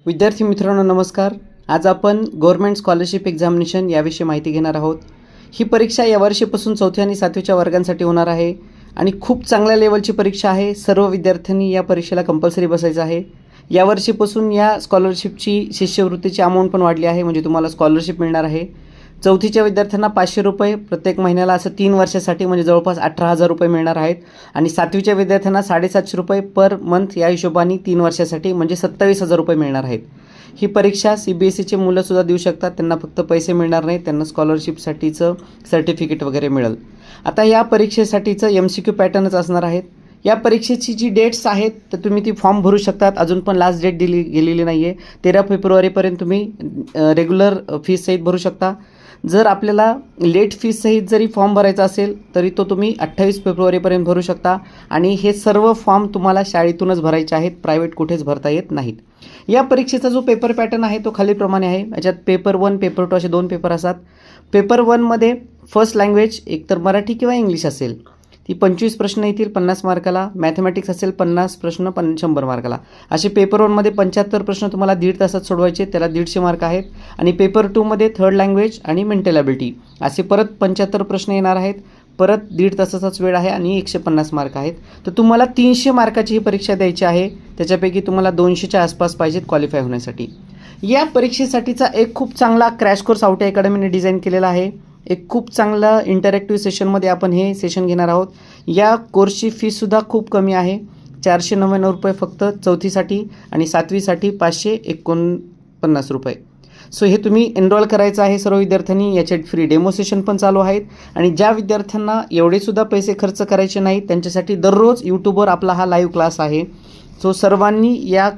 विद्यार्थी मित्रांनो नमस्कार। आज आपण गव्हर्नमेंट स्कॉलरशिप एक्झामिनेशन याविषयी माहिती घेणार आहोत। ही परीक्षा यावर्षीपासून 4थी आणि 7वीच्या वर्गांसाठी होणार आहे आणि खूप चांगल्या लेवलची परीक्षा आहे। सर्व विद्यार्थ्यांनी या परीक्षेला कंपल्सरी बसायचं आहे। यावर्षीपासून या स्कॉलरशिपची शिष्यवृत्तीची अमाउंट पण वाढली आहे, म्हणजे तुम्हाला स्कॉलरशिप मिळणार आहे। 4थीच्या विद्यार्थ्यांना 500 रुपये प्रत्येक महिन्याला असं 3 वर्षासाठी म्हणजे जवळपास 18,000 रुपये मिळणार आहेत आणि 7वीच्या विद्यार्थ्यांना 750 रुपये पर मंथ या हिशोबाने 3 वर्षासाठी म्हणजे 27,000 रुपये मिळणार आहेत। ही परीक्षा CBSEचे मुलंसुद्धा देऊ शकतात, त्यांना फक्त पैसे मिळणार नाहीत, त्यांना स्कॉलरशिपसाठीचं सर्टिफिकेट वगैरे मिळेल। आता या परीक्षेसाठीचं MCQ पॅटर्नच असणार आहेत। या परीक्षेची जी डेट्स आहेत तर तुम्ही ती फॉर्म भरू शकतात। अजून पण लास्ट डेट दिली गेलेली नाही आहे। 13 फेब्रुवारीपर्यंत तुम्ही रेग्युलर फीस सहित भरू शकता। जर आपल्याला लेट फीस सहित जरी फॉर्म भरायचा असेल तरी तो तुम्ही 28 फेब्रुवारीपर्यंत भरू शकता आणि हे सर्व फॉर्म तुम्हाला शाळेतूनच भरायचे आहेत, प्रायव्हेट कुठेच भरता येत नाहीत। या परीक्षेचा जो पेपर पॅटर्न आहे तो खालीलप्रमाणे आहे। याच्यात पेपर 1 पेपर 2 असे 2 पेपर असतात। पेपर 1 मध्ये फर्स्ट लँग्वेज एकतर मराठी किंवा इंग्लिश असेल, ती 25 प्रश्न येतील 50 मार्काला। मॅथमॅटिक्स असेल 50 प्रश्न 100 मार्काला। असे पेपर 1 मध्ये 75 प्रश्न तुम्हाला 1.5 तासात सोडवायचे, त्याला 150 मार्क आहेत। आणि पेपर 2 मध्ये थर्ड लँग्वेज आणि मेंटल ॲबिलिटी असे परत 75 प्रश्न येणार आहेत, परत 1.5 तासाचाच वेळ आहे आणि 150 मार्क आहेत। तर तुम्हाला 300 मार्काची ही परीक्षा द्यायची आहे, त्याच्यापैकी तुम्हाला 200च्या आसपास पाहिजेत क्वालिफाय होण्यासाठी। या परीक्षेसाठीचा एक खूप चांगला क्रॅश कोर्स आवटे अकॅडमीने डिझाईन केलेला आहे। एक खूप चांगला इंटरॅक्टिव्ह सेशनमध्ये आपण हे सेशन घेणार आहोत। या कोर्सची फीससुद्धा खूप कमी आहे, 499 रुपये फक्त 4थीसाठी आणि 7वीसाठी 549 रुपये। सो हे तुम्ही एनरोल करायचं आहे सर्व विद्यार्थ्यांनी। याच्यात फ्री डेमो सेशन पण चालू आहेत आणि ज्या विद्यार्थ्यांना एवढेसुद्धा पैसे खर्च करायचे नाहीत त्यांच्यासाठी दररोज यूट्यूबवर आपला हा लाईव्ह क्लास आहे। सो सर्वांनी या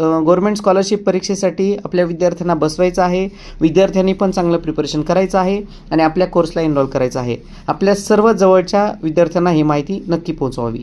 गव्हर्नमेंट स्कॉलरशिप परीक्षेसाठी आपल्या विद्यार्थ्यांना बसवायचं आहे। विद्यार्थ्यांनी पण चांगलं प्रिपरेशन करायचं आहे आणि आपल्या कोर्सला एनरोल करायचं आहे। आपल्या सर्व जवळच्या विद्यार्थ्यांना ही माहिती नक्की पोहोचवावी।